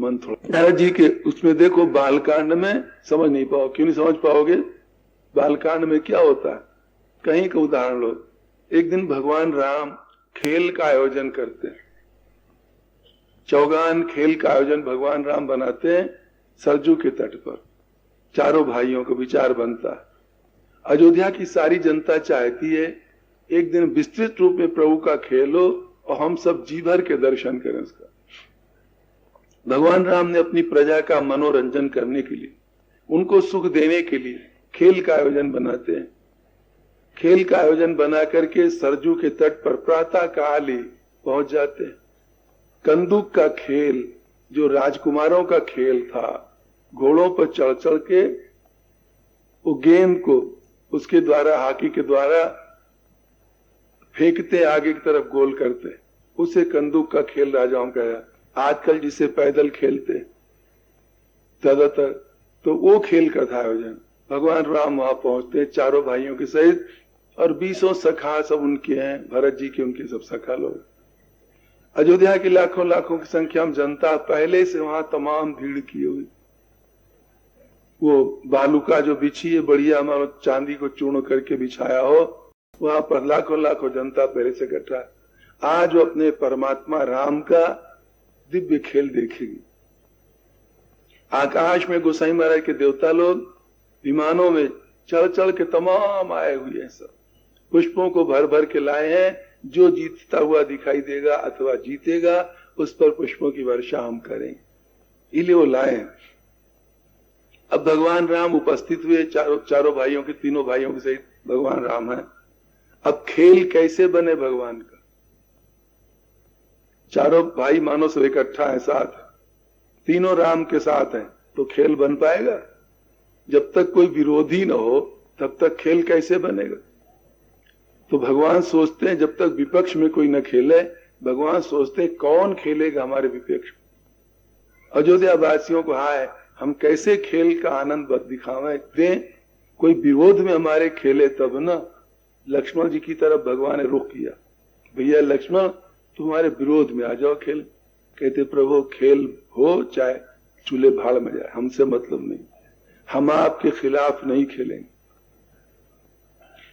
मन थोड़ा नारद जी के उसमें देखो, बालकांड में समझ नहीं पाओ। क्यों नहीं समझ पाओगे? बालकांड में क्या होता है, कहीं का उदाहरण लो। एक दिन भगवान राम खेल का आयोजन करते हैं, चौगान खेल का आयोजन भगवान राम बनाते हैं सरजू के तट पर। चारों भाइयों का विचार बनता है, अयोध्या की सारी जनता चाहती है एक दिन विस्तृत रूप में प्रभु का खेल हो और हम सब जी भर के दर्शन करें उसका। भगवान राम ने अपनी प्रजा का मनोरंजन करने के लिए, उनको सुख देने के लिए खेल का आयोजन बनाते हैं। खेल का आयोजन बना करके सरजू के तट पर प्रातः काल ही पहुंच जाते हैं। कंदुक का खेल जो राजकुमारों का खेल था, घोड़ों पर चढ़ चढ़ के वो गेंद को उसके द्वारा, हाकी के द्वारा फेंकते, आगे की तरफ गोल करते, उसे कंदुक का खेल राजाओं का है। आजकल जिसे पैदल खेलते ज्यादातर, तो वो खेल का था आयोजन। भगवान राम वहां पहुंचते चारों भाइयों के सहित, और 20 सखा सब उनके हैं, भरत जी के, उनके सब सखा लोग। अयोध्या की लाखों लाखों की संख्या में जनता पहले से वहां तमाम भीड़ की हुई। वो बालुका जो बिछी है बढ़िया, हमारा चांदी को चूर्ण करके बिछाया हो, वहां पर लाखों लाखों जनता पहले से इकट्ठा। आज वो अपने परमात्मा राम का दिव्य खेल देखेगी। आकाश में गोसाई महाराज के देवता लोग विमानों में चढ़ चढ़ के तमाम आए हुए हैं, सब पुष्पों को भर भर के लाए हैं। जो जीतता हुआ दिखाई देगा अथवा जीतेगा उस पर पुष्पों की वर्षा हम करेंगे, इसलिए वो लाए हैं। अब भगवान राम उपस्थित हुए, चारों भाइयों के, तीनों भाइयों के सहित भगवान राम है। अब खेल कैसे बने भगवान का? चारों भाई मानो सब इकट्ठा है, साथ है, तीनों राम के साथ हैं, तो खेल बन पाएगा? जब तक कोई विरोधी न हो तब तक खेल कैसे बनेगा? तो भगवान सोचते हैं जब तक विपक्ष में कोई न खेले, भगवान सोचते हैं कौन खेलेगा हमारे विपक्ष में। अयोध्या वासियों को हाय हम कैसे खेल का आनंद दिखावे दें, कोई विरोध में हमारे खेले तब ना। लक्ष्मण जी की तरफ भगवान ने रुख किया, भैया लक्ष्मण तुम्हारे विरोध में आ जाओ खेल। कहते प्रभु खेल हो चाहे चूल्हे भाड़ में जाए, हमसे मतलब नहीं, हम आपके खिलाफ नहीं खेलेंगे।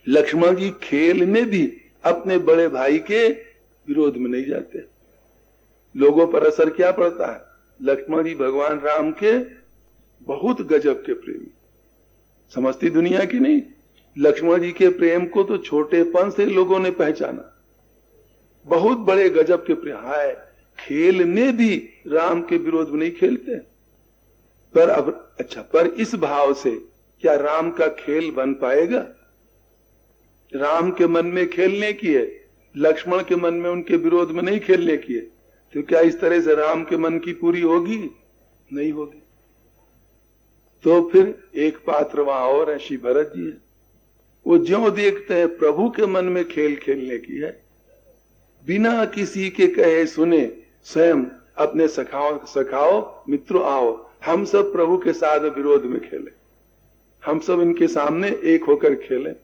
लक्ष्मण जी खेल में भी अपने बड़े भाई के विरोध में नहीं जाते। लोगों पर असर क्या पड़ता है? लक्ष्मण जी भगवान राम के बहुत गजब के प्रेमी, समझती दुनिया की नहीं। लक्ष्मण जी के प्रेम को तो छोटेपन से लोगों ने पहचाना, बहुत बड़े गजब के प्रेम है। खेल में भी राम के विरोध में नहीं खेलते। पर अब अच्छा, पर इस भाव से क्या राम का खेल बन पाएगा? राम के मन में खेलने की है, लक्ष्मण के मन में उनके विरोध में नहीं खेलने की है, तो क्या इस तरह से राम के मन की पूरी होगी? नहीं होगी। तो फिर एक पात्र वहां और है, श्री भरत जी है। वो ज्यों देखते हैं प्रभु के मन में खेल खेलने की है, बिना किसी के कहे सुने स्वयं अपने सखाओ मित्रों आओ, हम सब प्रभु के साथ विरोध में खेले, हम सब इनके सामने एक होकर खेले।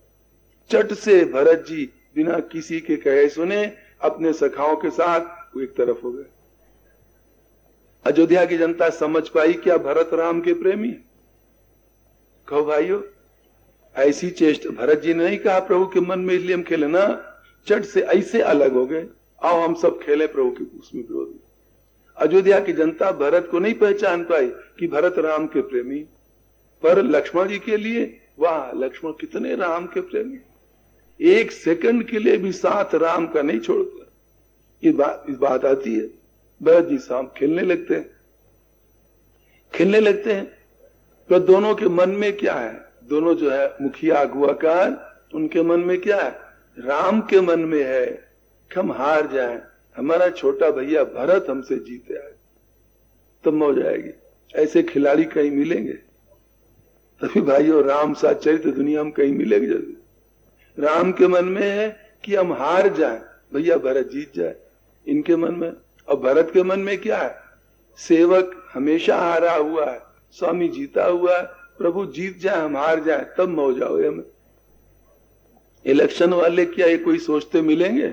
चट से भरत जी बिना किसी के कहे सुने अपने सखाओं के साथ वो एक तरफ हो गए। अयोध्या की जनता समझ पाई क्या भरत राम के प्रेमी? कहो भाइयों, ऐसी चेष्टा भरत जी ने नहीं कहा प्रभु के मन में इसलिए हम खेले ना, चट से ऐसे अलग हो गए, आओ हम सब खेले प्रभु के उसमें विरोध में। अयोध्या की जनता भरत को नहीं पहचान पाई कि भरत राम के प्रेमी, पर लक्ष्मण जी के लिए वाह लक्ष्मण कितने राम के प्रेमी, एक सेकंड के लिए भी साथ राम का नहीं छोड़ता। ये बात आती है। भरत जी साहब खेलने लगते हैं, तो दोनों के मन में क्या है? दोनों जो है मुखिया अगुआकार, उनके मन में क्या है? राम के मन में है कि हम हार जाएं, हमारा छोटा भैया भरत हमसे जीते आए, तब मौज आएगी। ऐसे खिलाड़ी कहीं मिलेंगे? तभी भाइयों राम सा चरित्र दुनिया में कहीं मिलेगी जल्दी। राम के मन में है कि हम हार जाएं, भैया भरत जीत जाए, इनके मन में। और भरत के मन में क्या है? सेवक हमेशा हारा हुआ है, स्वामी जीता हुआ है, प्रभु जीत जाए हम हार जाए तब मौज आओ हमें। इलेक्शन वाले क्या ये कोई सोचते मिलेंगे?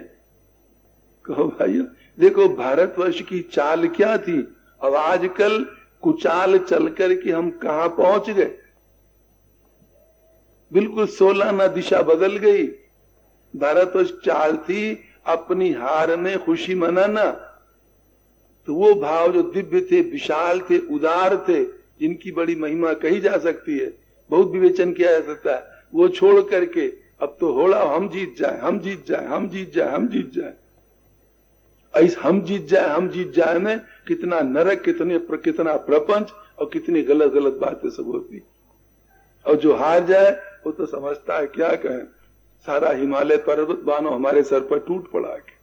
कहो भाइयों, देखो भारतवर्ष की चाल क्या थी अब आजकल कुचाल चल करके हम कहां पहुंच गए, बिल्कुल 16 ना दिशा बदल गई। भारतवर्ष चाल थी अपनी हार में खुशी मनाना, तो वो भाव जो दिव्य थे, विशाल थे, उदार थे, जिनकी बड़ी महिमा कही जा सकती है, बहुत विवेचन किया जा सकता है, वो छोड़ करके अब तो होड़ा हम जीत जाए, हम जीत जाए, हम जीत जाए, हम जीत जाए। इस हम जीत जाए, हम जीत जाए में कितना नरक, कितना प्रपंच और कितनी गलत गलत बातें सब होती। और जो हार जाए वो तो समझता है क्या कहें, सारा हिमालय पर्वत मानो हमारे सर पर टूट पड़ा के।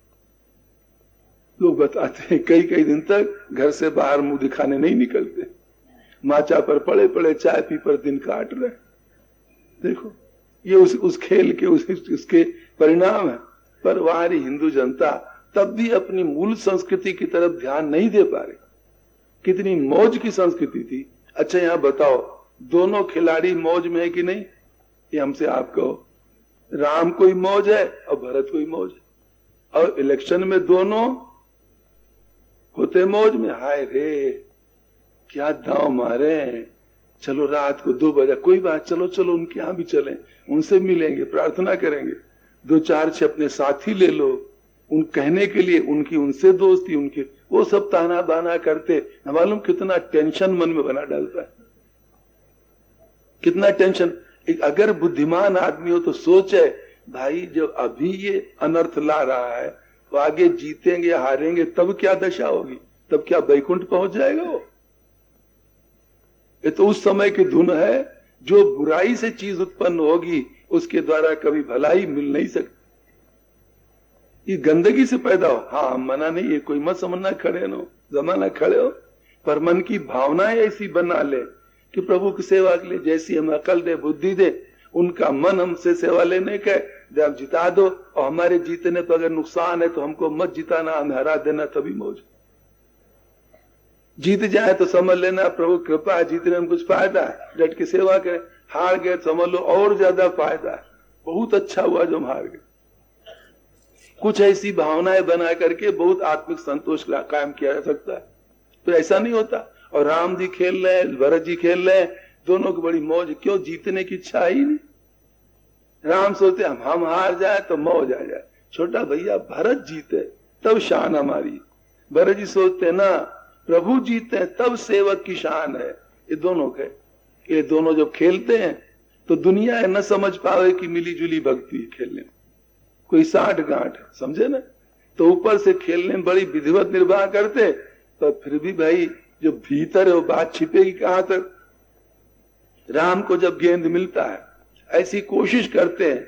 लोग बताते हैं कई कई दिन तक घर से बाहर मुंह दिखाने नहीं निकलते, माचा पर पड़े पड़े चाय पी पर दिन काट रहे। देखो ये उस खेल के उसके परिणाम है। पर वहां हिंदू जनता तब भी अपनी मूल संस्कृति की तरफ ध्यान नहीं दे पा रही। कितनी मौज की संस्कृति थी। अच्छा यहाँ बताओ, दोनों खिलाड़ी मौज में है कि नहीं, ये हमसे आप कहो। राम कोई मौज है और भरत कोई मौज है, और इलेक्शन में दोनों होते मौज में। हाय रे क्या दांव मारे हैं। चलो रात को 2 बजे, कोई बात, चलो चलो उनके यहां भी चलें, उनसे मिलेंगे, प्रार्थना करेंगे, 2-4 अपने साथी ले लो, उन कहने के लिए उनकी उनसे दोस्ती, उनके वो सब ताना बाना करते, न मालूम कितना टेंशन मन में बना डालता है, कितना टेंशन। अगर बुद्धिमान आदमी हो तो सोचे भाई जो अभी ये अनर्थ ला रहा है वो आगे जीतेंगे हारेंगे तब क्या दशा होगी, तब क्या बैकुंठ पहुंच जाएगा वो। ये तो उस समय की धुन है, जो बुराई से चीज उत्पन्न होगी उसके द्वारा कभी भलाई मिल नहीं सकती। ये गंदगी से पैदा हो, हाँ मना नहीं, ये कोई मत समझना खड़े न हो, जमाना खड़े हो, पर मन की भावनाएं ऐसी बना ले कि प्रभु की सेवा के लिए जैसी हमें अकल दे, बुद्धि दे, उनका मन हमसे सेवा लेने का जब जिता दो, और हमारे जीतने पर अगर नुकसान है तो हमको मत जिताना, हमें हरा देना, तभी मौज। जीत जाए तो समझ लेना प्रभु कृपा है, जीतने में कुछ फायदा है, डट के सेवा करें। हार गए समझ लो और ज्यादा फायदा है, बहुत अच्छा हुआ जो हम हार गए। कुछ ऐसी भावनाएं बना करके बहुत आत्मिक संतोष कायम किया जा सकता है, तो ऐसा नहीं होता। और राम जी खेल रहे हैं, भरत जी खेल रहे हैं, दोनों की बड़ी मौज, क्यों जीतने की इच्छा ही नहीं। राम सोचते हम हार जाए तो मौज आ जाए, छोटा भैया भरत जीते तब शान हमारी। भरत जी सोचते ना प्रभु जीते हैं तब सेवक की शान है। ये दोनों के, ये दोनों जब खेलते हैं तो दुनिया न समझ पावे कि मिली जुली भक्ति खेलने में कोई 60 गांठ है, समझे ना। तो ऊपर से खेलने में बड़ी विधिवत निर्वाह करते, तो फिर भी भाई जो भीतर है वो बात छिपेगी कहां तक। राम को जब गेंद मिलता है ऐसी कोशिश करते हैं,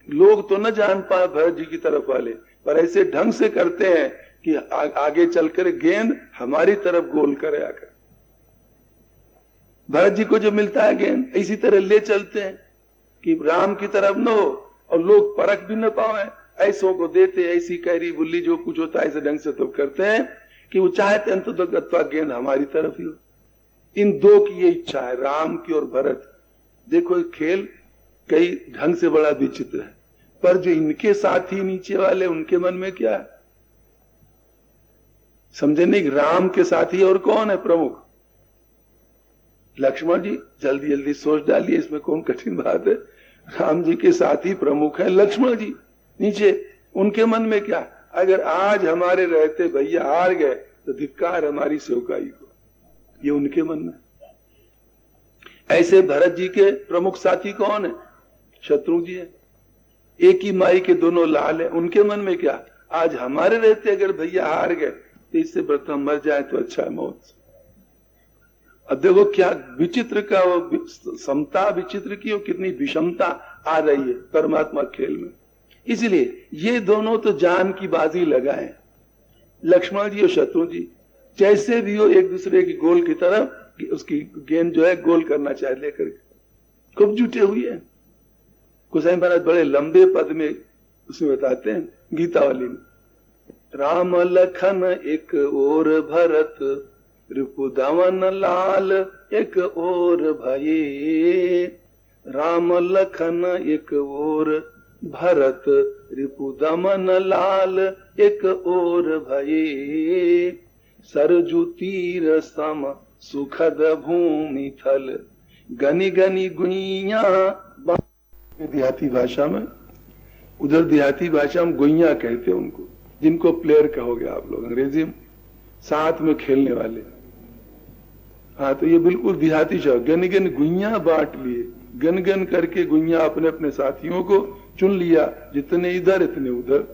लोग तो न जान पाए भरत जी की तरफ वाले, पर ऐसे ढंग से करते हैं कि आगे चलकर गेंद हमारी तरफ गोल करे आकर। भरत जी को जो मिलता है गेंद इसी तरह ले चलते हैं कि राम की तरफ न हो और लोग परख भी न पाए, ऐसों को देते, ऐसी कैरी बुल्ली जो कुछ होता है ऐसे ढंग से तो करते हैं कि वो चाहते हैं तो गेंद हमारी तरफ ही हो। इन दो की ये इच्छा है, राम की और भरत। देखो खेल कई ढंग से बड़ा विचित्र है, पर जो इनके साथी नीचे वाले उनके मन में क्या है समझे नहीं। राम के साथी और कौन है प्रमुख? लक्ष्मण जी। जल्दी जल्दी सोच डालिए, इसमें कौन कठिन बात है। राम जी के साथी प्रमुख है लक्ष्मण जी नीचे, उनके मन में क्या? अगर आज हमारे रहते भैया हार गए तो धिक्कार हमारी सेवकाई को, ये उनके मन में। ऐसे भरत जी के प्रमुख साथी कौन है? शत्रुघ्न जी है, एक ही माई के दोनों लाल है, उनके मन में क्या? आज हमारे रहते अगर भैया हार गए तो इससे प्रथम मर जाए तो अच्छा है मौत। अब देखो क्या विचित्र का वो समता विचित्र की, और कितनी विषमता आ रही है परमात्मा खेल में। इसलिए ये दोनों तो जान की बाजी लगाए, लक्ष्मण जी और शत्रुघ्न जी, जैसे भी हो एक दूसरे की गोल की तरफ उसकी गेंद जो है गोल करना चाहे लेकर खूब जुटे हुए हैं। गोसाई महाराज बड़े लंबे पद में उसमें बताते हैं गीतावली में, राम लखन एक और भरत रिपुदमन लाल एक और भये। राम लखन एक और भरत रिपुदमन लाल एक और भये। सरजू तीर सम सुखद भूमि थल, गनी गनी गुइया। देहाती भाषा में, उधर देहाती भाषा में गुइया कहते हैं उनको, जिनको प्लेयर कहोगे आप लोग अंग्रेजी में, साथ में खेलने वाले। हाँ, तो ये बिल्कुल देहाती शब्द। गन गन गुइया बांट लिए, गन गन करके गुइया अपने अपने साथियों को चुन लिया, जितने इधर इतने उधर।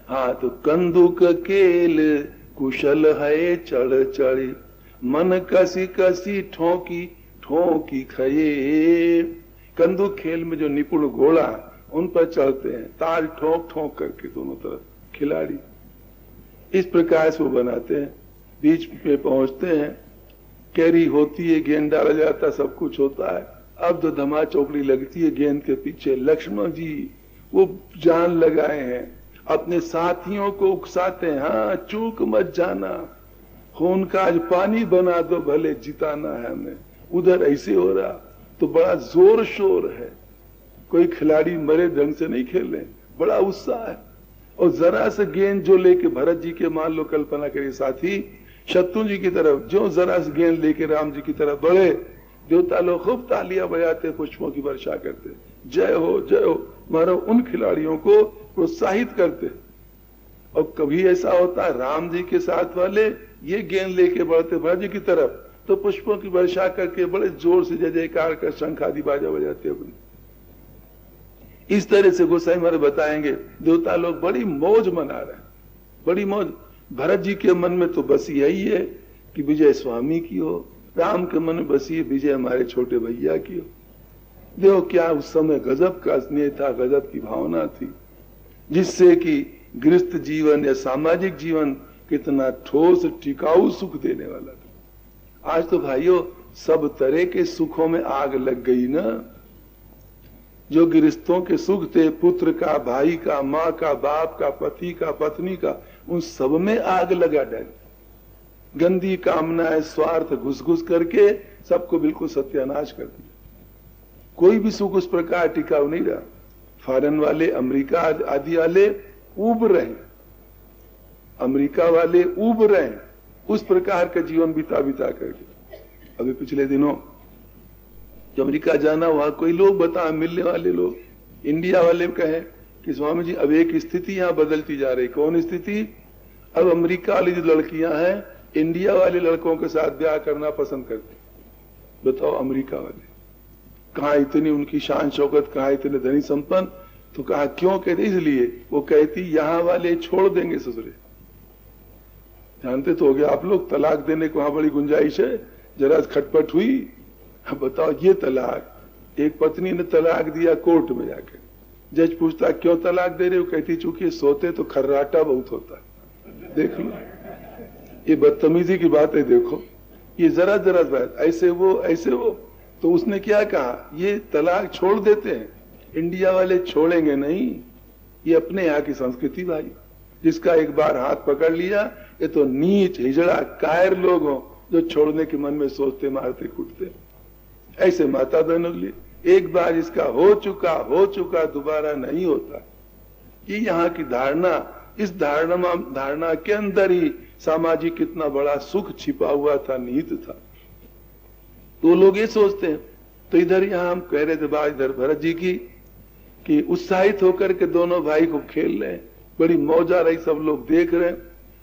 हाँ, तो कंदुक केल कुशल है चढ़ चढ़ी, मन कसी कसी ठोकी ठोकी खये। कंदुक खेल में जो निपुण घोड़ा उन पर चढ़ते हैं, ताल ठोक ठोक करके दोनों तरफ खिलाड़ी। इस प्रकार से वो बनाते हैं, बीच पे पहुंचते हैं, कैरी होती है, गेंद डाला जाता, सब कुछ होता है। अब तो धमा चौकड़ी लगती है गेंद के पीछे। लक्ष्मण जी वो जान लगाए हैं, अपने साथियों को उकसाते हैं, हाँ चूक मत जाना, खून का आज पानी बना दो, भले जिताना है हमें। उधर ऐसे हो रहा तो बड़ा जोर शोर है, कोई खिलाड़ी मरे ढंग से नहीं खेल रहे, बड़ा उत्साह है। और जरा से गेंद जो लेके भरत जी के, मान लो कल्पना करिए साथी, शत्रु जी की तरफ जो जरा से गेंद लेके राम जी की तरफ बढ़े, देवता लोग खूब तालियां बजाते, पुष्पों की वर्षा करते, जय हो मारो, उन खिलाड़ियों को प्रोत्साहित करते। और कभी ऐसा होता है राम जी के साथ वाले ये गेंद लेके बढ़ते भरत जी की तरफ, तो पुष्पों की वर्षा करके बड़े जोर से जय जयकार कर शंख आदि बाजा बजाते अपने। इस तरह से गोसाई महाराज बताएंगे, देवता लोग बड़ी मौज मना रहे हैं, बड़ी मौज। भरत जी के मन में तो बस यही है कि विजय स्वामी की हो, राम के मन में बस ये विजय हमारे छोटे भैया की हो। देखो क्या उस समय गजब का स्नेह था, गजब की भावना थी, जिससे कि गृहस्थ जीवन या सामाजिक जीवन कितना ठोस टिकाऊ सुख देने वाला था। आज तो भाइयों सब तरह के सुखों में आग लग गई ना। जो गृहस्थों के सुख थे, पुत्र का, भाई का, माँ का, बाप का, पति का, पत्नी का, उन सब में आग लगा डाली। गंदी कामनाएं, स्वार्थ घुस घुस करके सबको बिल्कुल सत्यानाश कर दिया। कोई भी सुख उस प्रकार टिकाऊ नहीं रहा। फॉरेन वाले, अमेरिका आदि वाले उब रहे, अमेरिका वाले उब रहे उस प्रकार का जीवन बिता बिता करके। अभी पिछले दिनों जो अमेरिका जाना, वहां कोई लोग बता, मिलने वाले लोग, इंडिया वाले कहे कि स्वामी जी अब एक स्थिति यहाँ बदलती जा रही। कौन स्थिति? अब अमेरिका वाली जो लड़कियां हैं इंडिया वाले लड़कों के साथ ब्याह करना पसंद करती। बताओ अमेरिका वाले, कहा इतनी उनकी शान शौकत, कहा इतने धनी संपन्न, तो कहा क्यों? कहते इसलिए, वो कहती यहाँ वाले छोड़ देंगे ससुरे। जानते तो हो गया आप लोग, तलाक देने को वहां बड़ी गुंजाइश है, जरा खटपट हुई। अब बताओ ये तलाक, एक पत्नी ने तलाक दिया कोर्ट में जाकर, जज पूछता क्यों तलाक दे रहे हो? कहती चूंकि सोते तो खर्राटा बहुत होता है। देख लो ये बदतमीजी की बात है। देखो ये जरा जरा बात, ऐसे वो तो उसने क्या कहा, ये तलाक छोड़ देते हैं, इंडिया वाले छोड़ेंगे नहीं। ये अपने यहाँ की संस्कृति भाई, जिसका एक बार हाथ पकड़ लिया, ये तो नीच हिजड़ा कायर लोग हो जो छोड़ने के मन में सोचते, मारते कूटते। ऐसे माता बहनों के लिए एक बार इसका हो चुका दोबारा नहीं होता। ये यहाँ की धारणा, इस धारणा के अंदर ही सामाजिक कितना बड़ा सुख छिपा हुआ था, निहित था। तो लोग ये सोचते हैं। तो इधर यहाँ हम कह रहे थे बात इधर भरत जी की, कि उत्साहित होकर के दोनों भाई को खेल रहे हैं, बड़ी मौज आ रही, सब लोग देख रहे हैं।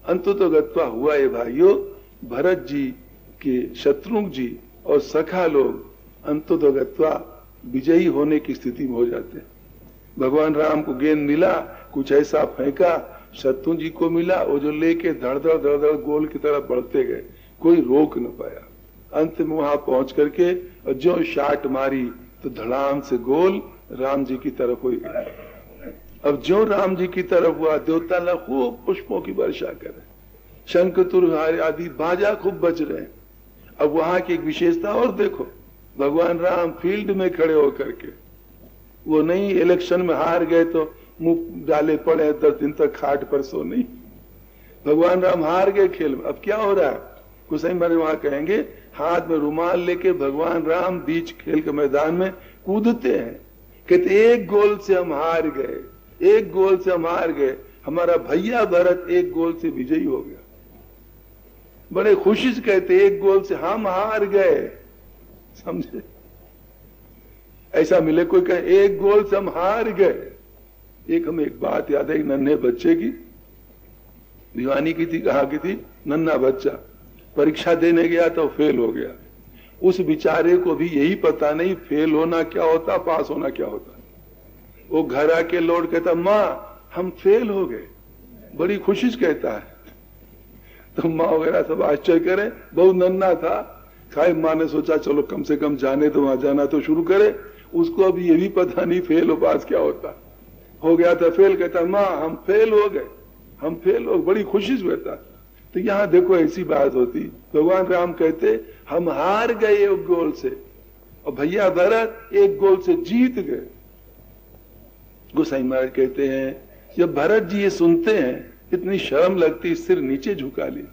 अंततः गत्वा हुआ ये भाइयों, भरत जी के शत्रुघ्न जी और सखा लोग अंततः गत्वा विजयी होने की स्थिति में हो जाते हैं। भगवान राम को गेंद मिला, कुछ ऐसा फेंका, शत्रुघ्न जी को मिला, वो जो लेके धड़ धड़ गोल की तरफ बढ़ते गए, कोई रोक न पाया। अंत में वहां पहुंच करके और जो शाट मारी तो धड़ाम से गोल राम जी की तरफ हुई। अब जो राम जी की तरफ हुआ, देवता लोग खूब पुष्पों की वर्षा करे, शंख तुरहार आदि बाजा खूब बज रहे हैं। अब वहां की एक विशेषता और देखो, भगवान राम फील्ड में खड़े होकर के, वो नहीं इलेक्शन में हार गए तो मुंह डाले पड़े 10 दिन तक खाट पर सो नहीं। भगवान राम हार गए खेल में। अब क्या हो रहा है? कुछ मेरे वहां कहेंगे, हाथ में रुमाल लेके भगवान राम बीच खेल के मैदान में कूदते हैं, कहते एक गोल से हम हार गए, एक गोल से हम हार गए, हमारा भैया भरत एक गोल से विजयी हो गया। बड़े खुशी से कहते एक गोल से हम हार गए, समझे? ऐसा मिले कोई कहे एक गोल से हम हार गए। हमें एक बात याद है, एक नन्हे बच्चे की, दीवानी की थी, कहा की थी, नन्हा बच्चा परीक्षा देने गया तो फेल हो गया। उस बेचारे को भी यही पता नहीं फेल होना क्या होता, पास होना क्या होता। वो घर आके लौट कहता माँ हम फेल हो गए, बड़ी खुशी से कहता है। तो माँ वगैरह सब आश्चर्य करे, बहुत नन्हा था, खाए माँ ने सोचा चलो कम से कम जाने तो वहां जाना तो शुरू करे। उसको अभी ये भी पता नहीं फेल हो पास क्या होता। हो गया था फेल, कहता माँ हम फेल हो गए, हम फेल हो, बड़ी खुशी से कहता। तो यहाँ देखो ऐसी बात होती, भगवान राम कहते हम हार गए एक गोल से, और भैया भरत एक गोल से जीत गए। गोसाई महाराज कहते हैं जब भरत जी ये सुनते हैं इतनी शर्म लगती, सिर नीचे झुका ली।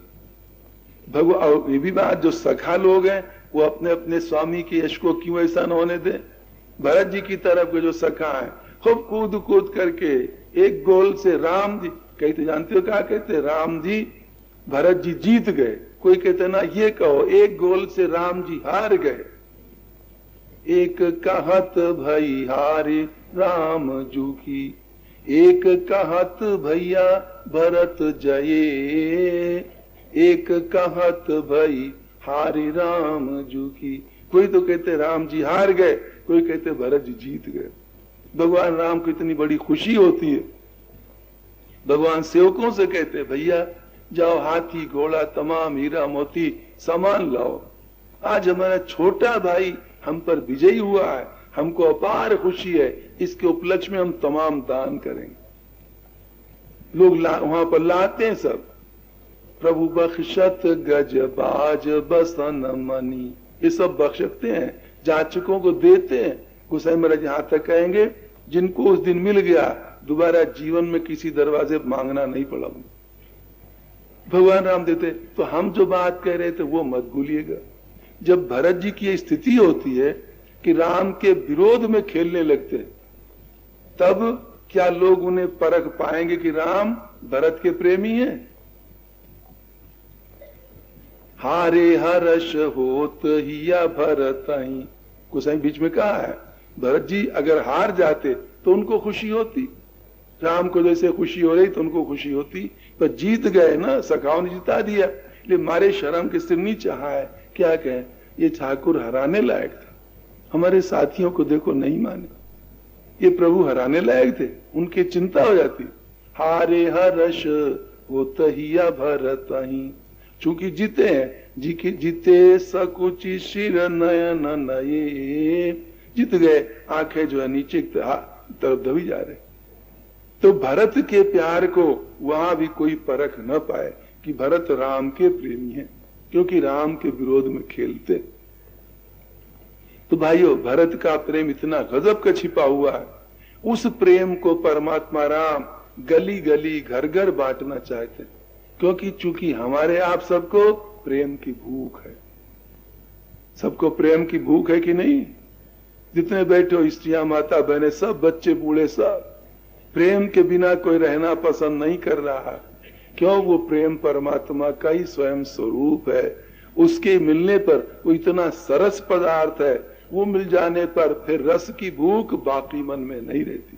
भगवान ये भी बात, जो सखा लोग हैं वो अपने अपने स्वामी के यश को क्यों ऐसा न होने दे। भरत जी की तरफ के जो सखा है खूब कूद कूद करके एक गोल से राम जी कहते, जानते हो क्या कहते, राम जी भरत जी जीत गए। कोई कहते ना ये कहो एक गोल से राम जी हार गए। एक कहत भई हारे राम जू की, एक कहत भैया भरत जये, एक कहत भई हारे राम जू की। कोई तो कहते राम जी हार गए, कोई कहते भरत जी जीत गए। भगवान राम को इतनी बड़ी खुशी होती है। भगवान सेवकों से कहते भैया जाओ हाथी घोड़ा तमाम हीरा मोती सामान लाओ, आज हमारा छोटा भाई हम पर विजयी हुआ है, हमको अपार खुशी है, इसके उपलक्ष्य में हम तमाम दान करेंगे। लोग वहां पर लाते हैं सब, प्रभु बख्शत गज बाज बसन मनी, ये सब बख्शते हैं, जाचकों को देते हैं। गोसाई महाराज यहाँ तक कहेंगे जिनको उस दिन मिल गया दोबारा जीवन में किसी दरवाजे मांगना नहीं पड़ा। भगवान राम देते। तो हम जो बात कह रहे थे वो मत भूलिएगा। जब भरत जी की स्थिति होती है कि राम के विरोध में खेलने लगते, तब क्या लोग उन्हें परख पाएंगे कि राम भरत के प्रेमी हैं? हारे हर्ष होत हिया भरत ही, कुछ बीच में कहा है भरत जी अगर हार जाते तो उनको खुशी होती, राम को जैसे खुशी हो रही तो उनको खुशी होती, पर जीत गए ना, सखाओं ने जिता दिया, इसलिए मारे शर्म के सिर नीचे है। क्या कहें, ये ठाकुर हराने लायक था। हमारे साथियों को देखो नहीं माने, ये प्रभु हराने लायक थे, उनकी चिंता हो जाती। हारे हर्ष वो तहिया भरत ही, चूंकि जीते हैं, जीते सकुचि शिर नयन नये, जीत गए, आंखें जो है नीचे तरफ दबी जा रहे। तो भरत के प्यार को वहां भी कोई परख न पाए कि भरत राम के प्रेमी हैं, क्योंकि राम के विरोध में खेलते। तो भाइयों, भरत का प्रेम इतना गजब का छिपा हुआ है, उस प्रेम को परमात्मा राम गली गली घर घर बांटना चाहते, क्योंकि चूंकि हमारे आप सबको प्रेम की भूख है। सबको प्रेम की भूख है कि नहीं? जितने बैठे हो, स्त्रियां, माता, बहने, सब बच्चे बूढ़े, सब प्रेम के बिना कोई रहना पसंद नहीं कर रहा। क्यों? वो प्रेम परमात्मा का ही स्वयं स्वरूप है। उसके मिलने पर वो इतना सरस पदार्थ है, वो मिल जाने पर फिर रस की भूख बाकी मन में नहीं रहती।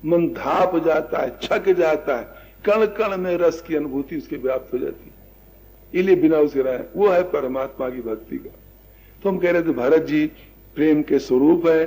मन धाप जाता है, छक जाता है, कण कण में रस की अनुभूति उसके व्याप्त हो जाती है। इसलिए बिना उसके रहे, वो है परमात्मा की भक्ति का। तो हम कह रहे थे भरत जी प्रेम के स्वरूप है।